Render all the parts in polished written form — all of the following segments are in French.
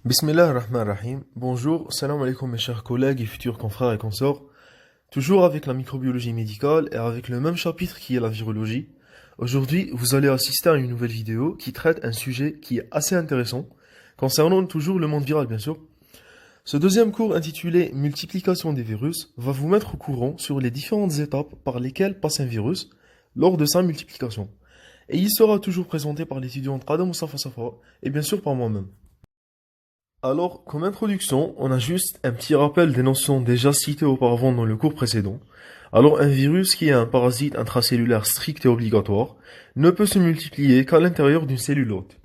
Bismillah ar-Rahman ar-Rahim. Bonjour, salam alaikum mes chers collègues et futurs confrères et consorts. Toujours avec la microbiologie médicale et avec le même chapitre qui est la virologie. Aujourd'hui, vous allez assister à une nouvelle vidéo qui traite un sujet qui est assez intéressant, concernant toujours le monde viral bien sûr. Ce deuxième cours intitulé Multiplication des virus va vous mettre au courant sur les différentes étapes par lesquelles passe un virus lors de sa multiplication. Et il sera toujours présenté par l'étudiante Qadha Moussafa Safa et bien sûr par moi-même. Alors, comme introduction, on a juste un petit rappel des notions déjà citées auparavant dans le cours précédent. Alors, un virus qui est un parasite intracellulaire strict et obligatoire ne peut se multiplier qu'à l'intérieur d'une cellule hôte.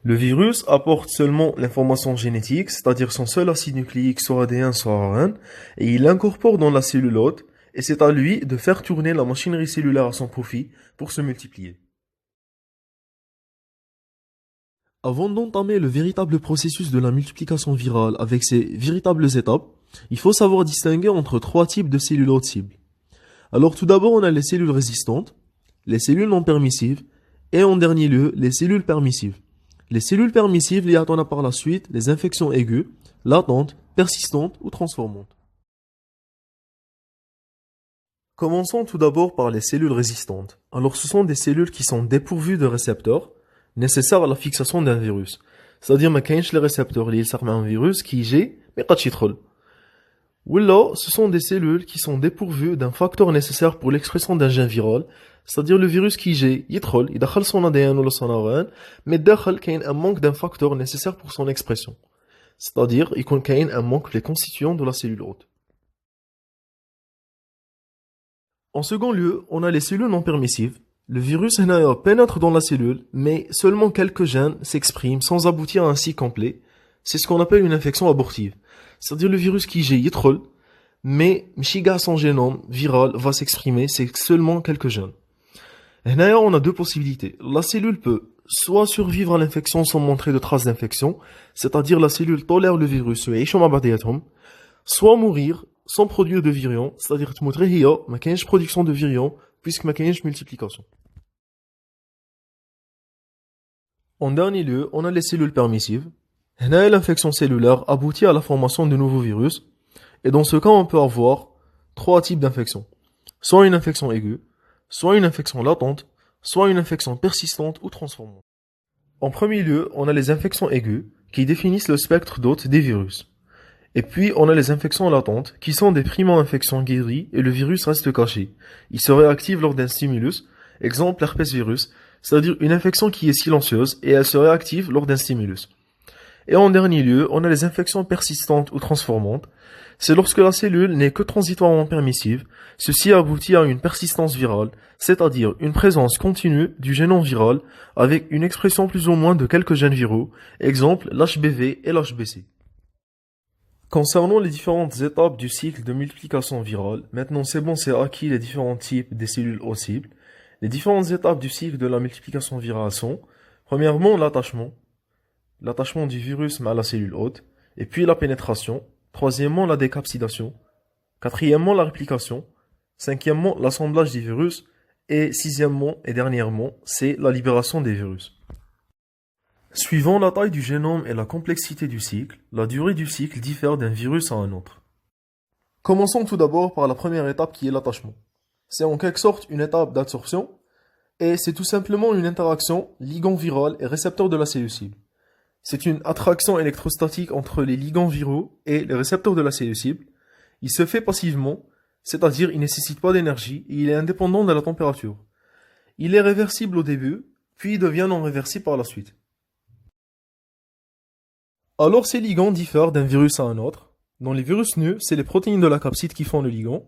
Le virus apporte seulement l'information génétique, c'est-à-dire son seul acide nucléique, soit ADN, soit ARN, et il l'incorpore dans la cellule hôte, et c'est à lui de faire tourner la machinerie cellulaire à son profit pour se multiplier. Avant d'entamer le véritable processus de la multiplication virale avec ses véritables étapes, il faut savoir distinguer entre trois types de cellules hôtes cibles. Alors tout d'abord, on a les cellules résistantes, les cellules non permissives, et en dernier lieu, les cellules permissives. Les cellules permissives liées à par la suite les infections aiguës, latentes, persistantes ou transformantes. Commençons tout d'abord par les cellules résistantes. Alors ce sont des cellules qui sont dépourvues de récepteurs, nécessaire à la fixation d'un virus. C'est-à-dire, ما كاينش les récepteurs اللي يلصق مع un virus qui يجي ما يبقاش يدخل. Ou ce sont des cellules qui sont dépourvues d'un facteur nécessaire pour l'expression d'un gène viral, c'est-à-dire le virus qui يجي يدخل son ADN ou son ARN, mais داخل كاين un manque d'un facteur nécessaire pour son expression. C'est-à-dire, يكون كاين un manque des constituants de la cellule hôte. En second lieu, on a les cellules non permissives. Le virus pénètre dans la cellule, mais seulement quelques gènes s'expriment sans aboutir à un cycle complet. C'est ce qu'on appelle une infection abortive. C'est-à-dire le virus qui يدخل, mais مشي son génome viral va s'exprimer, c'est seulement quelques gènes. هنايا on a deux possibilités. La cellule peut soit survivre à l'infection sans montrer de traces d'infection, c'est-à-dire la cellule tolère le virus ويعيشوا مع بعضياتهم, soit mourir sans produire de virions, c'est-à-dire تموت غير هي ما كاينش production de virions puisque ما كاينش multiplication. En dernier lieu, on a les cellules permissives. L'infection cellulaire aboutit à la formation de nouveaux virus. Et dans ce cas, on peut avoir trois types d'infections. Soit une infection aiguë, soit une infection latente, soit une infection persistante ou transformante. En premier lieu, on a les infections aiguës qui définissent le spectre d'hôte des virus. Et puis, on a les infections latentes qui sont des primo-infections guéries et le virus reste caché. Il se réactive lors d'un stimulus, exemple l'herpès virus, c'est-à-dire une infection qui est silencieuse et elle se réactive lors d'un stimulus. Et en dernier lieu, on a les infections persistantes ou transformantes. C'est lorsque la cellule n'est que transitoirement permissive, ceci aboutit à une persistance virale, c'est-à-dire une présence continue du génome viral avec une expression plus ou moins de quelques gènes viraux, exemple l'HBV et l'HBC. Concernant les différentes étapes du cycle de multiplication virale, maintenant c'est bon, c'est acquis les différents types des cellules hôtes cibles. Les différentes étapes du cycle de la multiplication virale sont, premièrement, l'attachement du virus à la cellule hôte, et puis la pénétration, troisièmement, la décapsidation, quatrièmement, la réplication, cinquièmement, l'assemblage des virus, et sixièmement et dernièrement, c'est la libération des virus. Suivant la taille du génome et la complexité du cycle, la durée du cycle diffère d'un virus à un autre. Commençons tout d'abord par la première étape qui est l'attachement. C'est en quelque sorte une étape d'absorption, et c'est tout simplement une interaction ligand viral et récepteur de la cellule cible. C'est une attraction électrostatique entre les ligands viraux et les récepteurs de la cellule cible. Il se fait passivement, c'est-à-dire il ne nécessite pas d'énergie et il est indépendant de la température. Il est réversible au début, puis il devient non réversible par la suite. Alors ces ligands diffèrent d'un virus à un autre. Dans les virus nus, c'est les protéines de la capside qui font le ligand.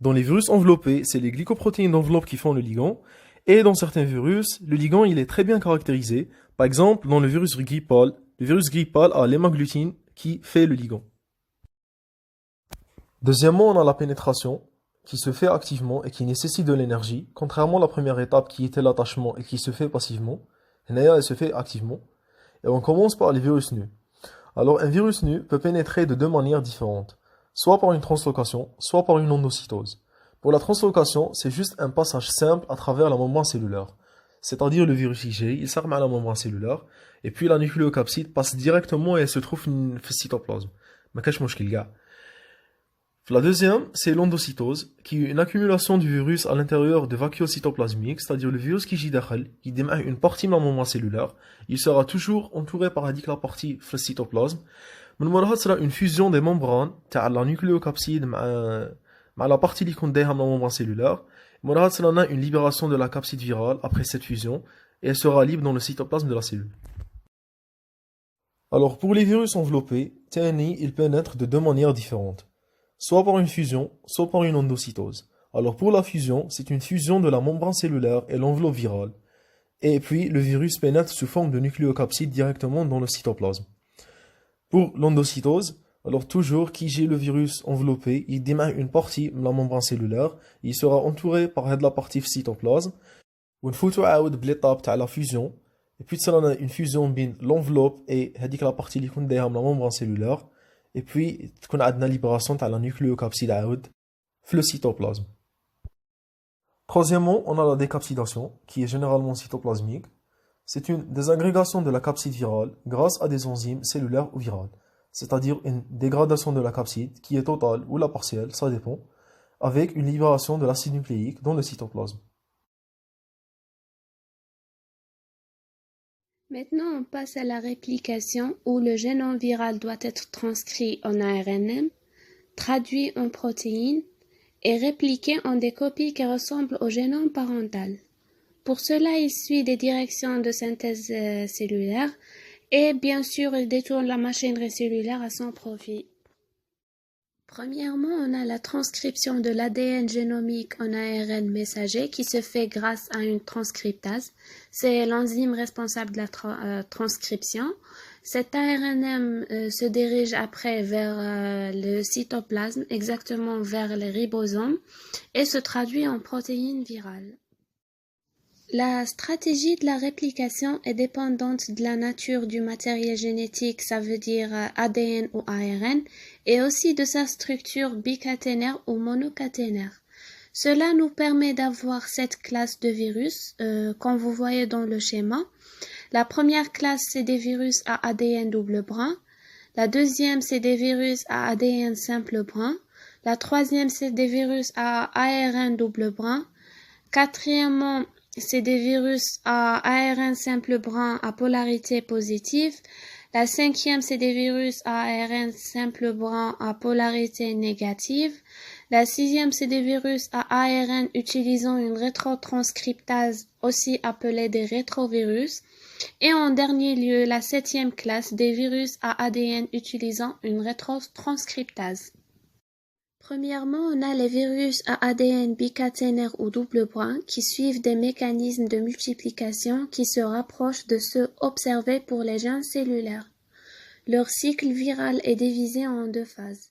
Dans les virus enveloppés, c'est les glycoprotéines d'enveloppe qui font le ligand. Et dans certains virus, le ligand il est très bien caractérisé. Par exemple, dans le virus grippal a l'hémaglutine qui fait le ligand. Deuxièmement, on a la pénétration qui se fait activement et qui nécessite de l'énergie, contrairement à la première étape qui était l'attachement et qui se fait passivement. Elle se fait activement. Et on commence par les virus nus. Alors, un virus nu peut pénétrer de deux manières différentes, soit par une translocation, soit par une endocytose. Pour la translocation, c'est juste un passage simple à travers la membrane cellulaire. c'est-à-dire le virus IgG, il s'arme à la membrane cellulaire, et puis la nucléocapside passe directement et elle se trouve dans le cytoplasme. ما كاش مشكل كاع. La deuxième, c'est l'endocytose, qui est une accumulation du virus à l'intérieur de vacuoles cytoplasmiques, c'est-à-dire le virus qui gît dakhal, qui démarre une partie de la membrane cellulaire, il sera toujours entouré par la partie du cytoplasme. من موراها sera une fusion des membranes تاع la nucléocapside مع la partie اللي كون دايرها من la membrane cellulaire. موراها sera une libération de la capside virale après cette fusion, et elle sera libre dans le cytoplasme de la cellule. Alors pour les virus enveloppés, TNI, ils pénètrent de deux manières différentes. Soit par une fusion, soit par une endocytose. Alors pour la fusion, c'est une fusion de la membrane cellulaire et l'enveloppe virale. Et puis le virus pénètre sous forme de nucléocapside directement dans le cytoplasme. Pour l'endocytose, alors toujours qui j'ai le virus enveloppé, il démarre une partie de la membrane cellulaire, il sera entouré par la partie cytoplasme. ونفوتو عاود بليطاب تاع la fusion. Et puis ça on a une fusion بين l'enveloppe et la partie اللي كون دايرها من la membrane cellulaire. Et puis, on a une libération de la nucléocapside في le cytoplasme. Troisièmement, on a la décapsidation, qui est généralement cytoplasmique. C'est une désagrégation de la capside virale grâce à des enzymes cellulaires ou virales. C'est-à-dire une dégradation de la capside qui est totale ou la partielle, ça dépend, avec une libération de l'acide nucléique dans le cytoplasme. Maintenant, on passe à la réplication où le génome viral doit être transcrit en ARNM, traduit en protéines et répliqué en des copies qui ressemblent au génome parental. Pour cela, il suit des directions de synthèse cellulaire et bien sûr, il détourne la machinerie cellulaire à son profit. Premièrement, on a la transcription de l'ADN génomique en ARN messager qui se fait grâce à une transcriptase. C'est l'enzyme responsable de la transcription. Cet ARNM se dirige après vers le cytoplasme, exactement vers les ribosomes, et se traduit en protéines virales. La stratégie de la réplication est dépendante de la nature du matériel génétique, ça veut dire ADN ou ARN, et aussi de sa structure bicaténaire ou monocaténaire. Cela nous permet d'avoir 7 classes de virus, comme vous voyez dans le schéma. La première classe, c'est des virus à ADN double brun. La deuxième, c'est des virus à ADN simple brun. La troisième, c'est des virus à ARN double brun. Quatrièmement, c'est des virus à ARN simple brun à polarité positive. La cinquième, c'est des virus à ARN simple brun à polarité négative. La sixième, c'est des virus à ARN utilisant une rétrotranscriptase, aussi appelée des rétrovirus. Et en dernier lieu, la septième classe, des virus à ADN utilisant une rétrotranscriptase. Premièrement, on a les virus à ADN bicaténaire ou double brun qui suivent des mécanismes de multiplication qui se rapprochent de ceux observés pour les gènes cellulaires. Leur cycle viral est divisé en 2 phases.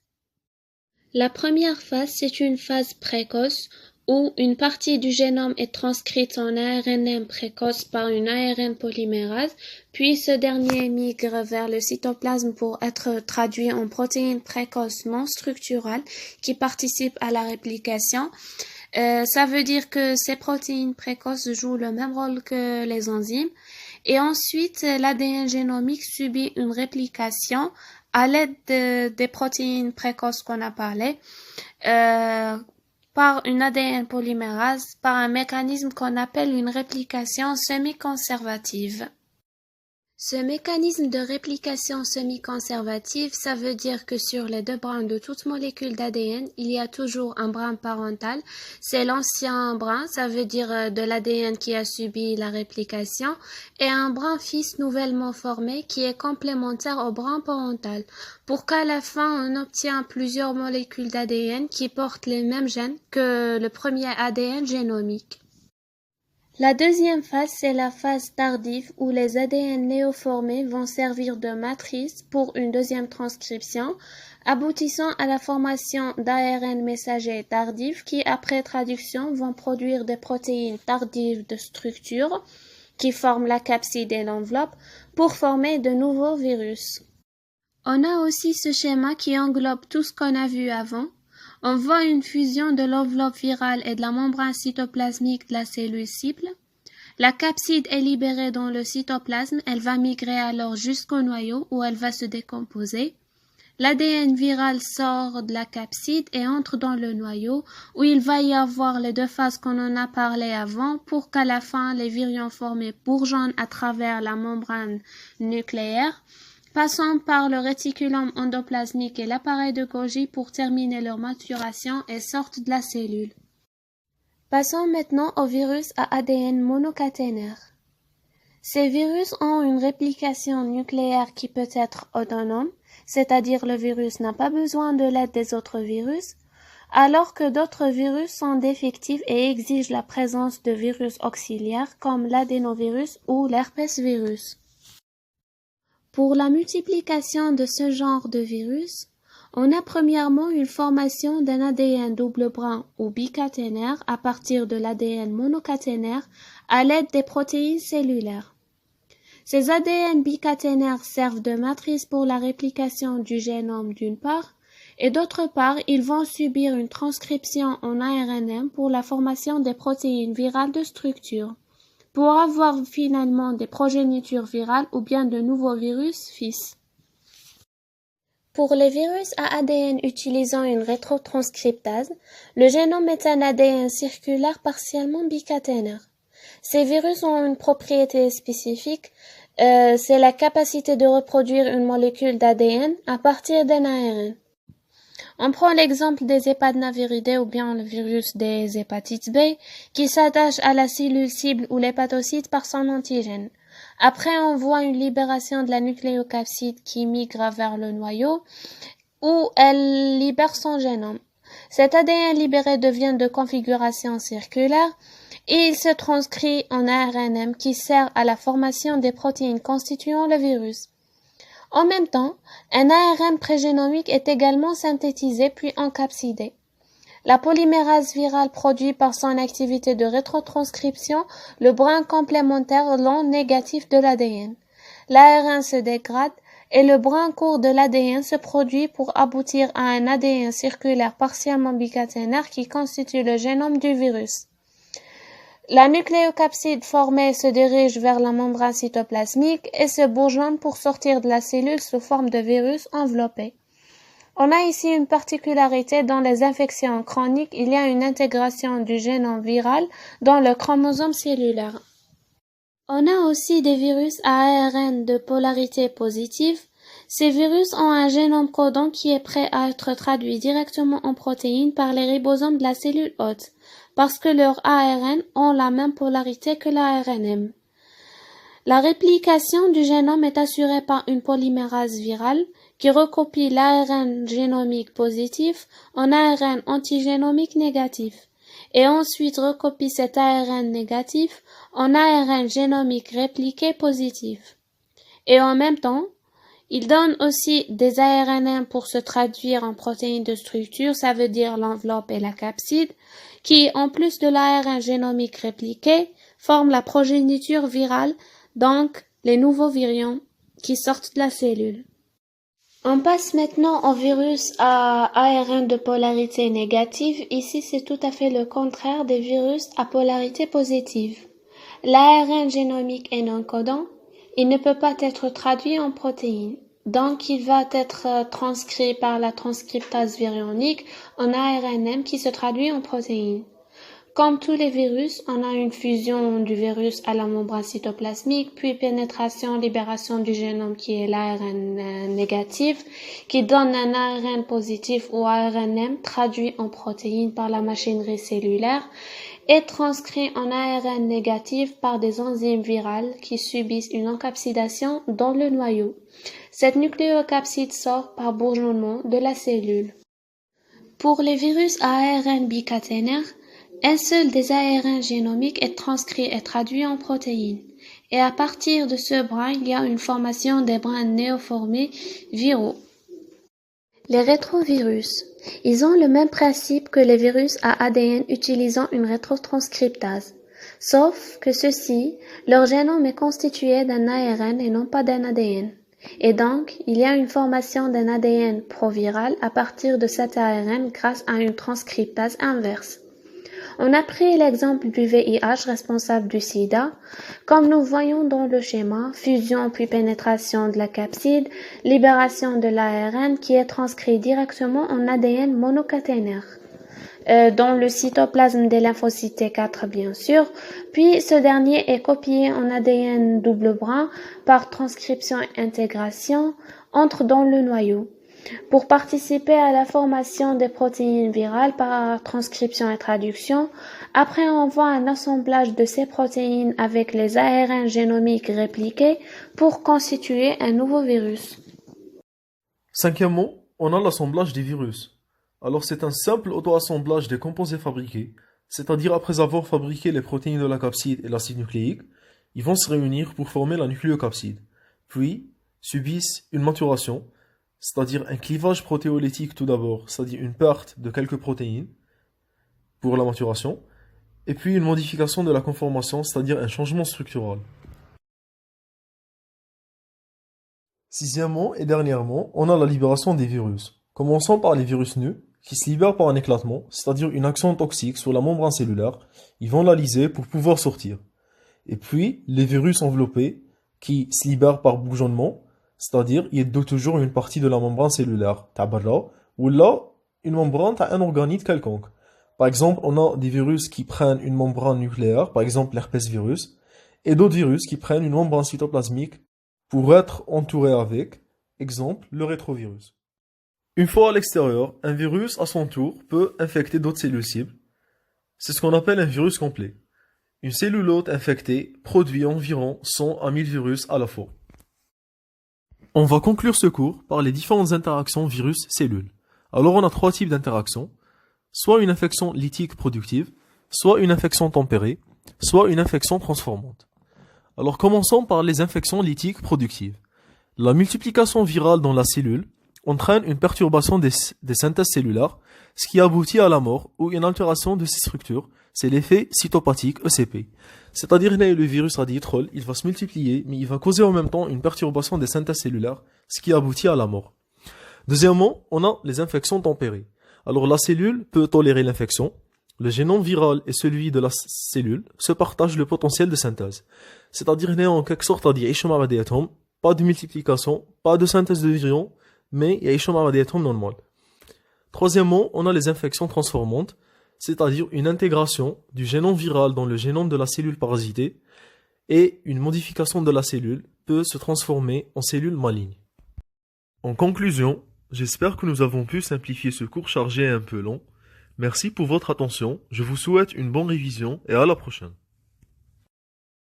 La première phase, c'est une phase précoce où une partie du génome est transcrite en ARNM précoce par une ARN polymérase, puis ce dernier migre vers le cytoplasme pour être traduit en protéines précoces non structurales qui participent à la réplication. Ça veut dire que ces protéines précoces jouent le même rôle que les enzymes. Et ensuite, l'ADN génomique subit une réplication à l'aide des protéines précoces qu'on a parlé, par une ADN polymérase, par un mécanisme qu'on appelle une réplication semi-conservative. Ce mécanisme de réplication semi-conservative, ça veut dire que sur les 2 brins de toute molécule d'ADN, il y a toujours un brin parental. C'est l'ancien brin, ça veut dire de l'ADN qui a subi la réplication, et un brin fils nouvellement formé qui est complémentaire au brin parental, pour qu'à la fin on obtient plusieurs molécules d'ADN qui portent les mêmes gènes que le premier ADN génomique. La deuxième phase, c'est la phase tardive où les ADN néoformés vont servir de matrice pour une deuxième transcription, aboutissant à la formation d'ARN messagers tardifs qui, après traduction, vont produire des protéines tardives de structure qui forment la capside et l'enveloppe pour former de nouveaux virus. On a aussi ce schéma qui englobe tout ce qu'on a vu avant. On voit une fusion de l'enveloppe virale et de la membrane cytoplasmique de la cellule cible. La capside est libérée dans le cytoplasme, elle va migrer alors jusqu'au noyau où elle va se décomposer. L'ADN viral sort de la capside et entre dans le noyau où il va y avoir les deux phases qu'on en a parlé avant pour qu'à la fin les virions formés bourgeonnent à travers la membrane nucléaire, passant par le réticulum endoplasmique et l'appareil de Golgi pour terminer leur maturation et sortent de la cellule. Passons maintenant aux virus à ADN monocaténaire. Ces virus ont une réplication nucléaire qui peut être autonome, c'est-à-dire le virus n'a pas besoin de l'aide des autres virus, alors que d'autres virus sont défectifs et exigent la présence de virus auxiliaires comme l'adénovirus ou l'herpesvirus. Pour la multiplication de ce genre de virus, on a premièrement une formation d'un ADN double brun ou bicaténaire à partir de l'ADN monocaténaire à l'aide des protéines cellulaires. Ces ADN bicaténaires servent de matrice pour la réplication du génome d'une part, et d'autre part, ils vont subir une transcription en ARNM pour la formation des protéines virales de structure, pour avoir finalement des progénitures virales ou bien de nouveaux virus fils. Pour les virus à ADN utilisant une rétrotranscriptase, le génome est un ADN circulaire partiellement bicaténaire. Ces virus ont une propriété spécifique, c'est la capacité de reproduire une molécule d'ADN à partir d'un ARN. On prend l'exemple des hépadnaviridés ou bien le virus des hépatites B qui s'attache à la cellule cible ou l'hépatocyte par son antigène. Après, on voit une libération de la nucléocapside qui migre vers le noyau où elle libère son génome. Cet ADN libéré devient de configuration circulaire et il se transcrit en ARNM qui sert à la formation des protéines constituant le virus. En même temps, un ARN prégénomique est également synthétisé puis encapsidé. La polymérase virale produit par son activité de rétrotranscription le brin complémentaire long négatif de l'ADN. L'ARN se dégrade et le brin court de l'ADN se produit pour aboutir à un ADN circulaire partiellement bicaténaire qui constitue le génome du virus. La nucléocapside formée se dirige vers la membrane cytoplasmique et se bourgeonne pour sortir de la cellule sous forme de virus enveloppé. On a ici une particularité dans les infections chroniques, il y a une intégration du génome viral dans le chromosome cellulaire. On a aussi des virus à ARN de polarité positive. Ces virus ont un génome codon qui est prêt à être traduit directement en protéines par les ribosomes de la cellule hôte, parce que leurs ARN ont la même polarité que l'ARNM. La réplication du génome est assurée par une polymérase virale qui recopie l'ARN génomique positif en ARN antigénomique négatif et ensuite recopie cet ARN négatif en ARN génomique répliqué positif. Et en même temps, il donne aussi des ARNM pour se traduire en protéines de structure, ça veut dire l'enveloppe et la capside, qui, en plus de l'ARN génomique répliqué, forment la progéniture virale, donc les nouveaux virions qui sortent de la cellule. On passe maintenant au virus à ARN de polarité négative. Ici, c'est tout à fait le contraire des virus à polarité positive. L'ARN génomique est non codant. Il ne peut pas être traduit en protéines. Donc, il va être transcrit par la transcriptase virionique en ARNM qui se traduit en protéines. Comme tous les virus, on a une fusion du virus à la membrane cytoplasmique, puis pénétration, libération du génome qui est l'ARN négatif, qui donne un ARN positif ou ARNM traduit en protéines par la machinerie cellulaire et transcrit en ARN négatif par des enzymes virales qui subissent une encapsidation dans le noyau. Cette nucléocapside sort par bourgeonnement de la cellule. Pour les virus à ARN bicaténaire, un seul des ARN génomiques est transcrit et traduit en protéines. Et à partir de ce brin, il y a une formation des brins néoformés viraux. Les rétrovirus. Ils ont le même principe que les virus à ADN utilisant une rétrotranscriptase. Sauf que ceux-ci, leur génome est constitué d'un ARN et non pas d'un ADN. Et donc, il y a une formation d'un ADN proviral à partir de cet ARN grâce à une transcriptase inverse. On a pris l'exemple du VIH responsable du sida. Comme nous voyons dans le schéma, fusion puis pénétration de la capside, libération de l'ARN qui est transcrit directement en ADN monocaténaire dans le cytoplasme des lymphocytes T4 bien sûr, puis ce dernier est copié en ADN double brun par transcription-intégration, entre dans le noyau. Pour participer à la formation des protéines virales par transcription et traduction, après on voit un assemblage de ces protéines avec les ARN génomiques répliqués pour constituer un nouveau virus. Cinquièmement, on a l'assemblage des virus. Alors c'est un simple auto-assemblage des composés fabriqués, c'est-à-dire après avoir fabriqué les protéines de la capside et l'acide nucléique, ils vont se réunir pour former la nucléocapside, puis subissent une maturation, c'est-à-dire un clivage protéolytique tout d'abord, c'est-à-dire une perte de quelques protéines pour la maturation, et puis une modification de la conformation, c'est-à-dire un changement structural. Sixièmement et dernièrement, on a la libération des virus. Commençons par les virus nus, qui se libèrent par un éclatement, c'est-à-dire une action toxique sur la membrane cellulaire. Ils vont la liser pour pouvoir sortir. Et puis, les virus enveloppés, qui se libèrent par bouillonnement, c'est-à-dire ils doutent toujours une partie de la membrane cellulaire, ou là, une membrane à un organite quelconque. Par exemple, on a des virus qui prennent une membrane nucléaire, par exemple l'herpès virus, et d'autres virus qui prennent une membrane cytoplasmique pour être entourés avec, exemple, le rétrovirus. Une fois à l'extérieur, un virus, à son tour, peut infecter d'autres cellules cibles. C'est ce qu'on appelle un virus complet. Une cellule hôte infectée produit environ 100 à 1000 virus à la fois. On va conclure ce cours par les différentes interactions virus-cellules. Alors on a trois types d'interactions, soit une infection lytique productive, soit une infection tempérée, soit une infection transformante. Alors commençons par les infections lytiques productives. La multiplication virale dans la cellule entraîne une perturbation des synthèses cellulaires, ce qui aboutit à la mort ou une altération de ces structures. C'est l'effet cytopathique ECP. C'est-à-dire que le virus raditrol, il va se multiplier, mais il va causer en même temps une perturbation des synthèses cellulaires, ce qui aboutit à la mort. Deuxièmement, on a les infections tempérées. Alors la cellule peut tolérer l'infection. Le génome viral et celui de la cellule se partagent le potentiel de synthèse. C'est-à-dire qu'il y a en quelque sorte pas de multiplication, pas de synthèse de virions, mais il y a un diatome normal. Troisièmement, on a les infections transformantes, c'est-à-dire une intégration du génome viral dans le génome de la cellule parasitée et une modification de la cellule peut se transformer en cellule maligne. En conclusion, j'espère que nous avons pu simplifier ce cours chargé et un peu long. Merci pour votre attention, je vous souhaite une bonne révision et à la prochaine.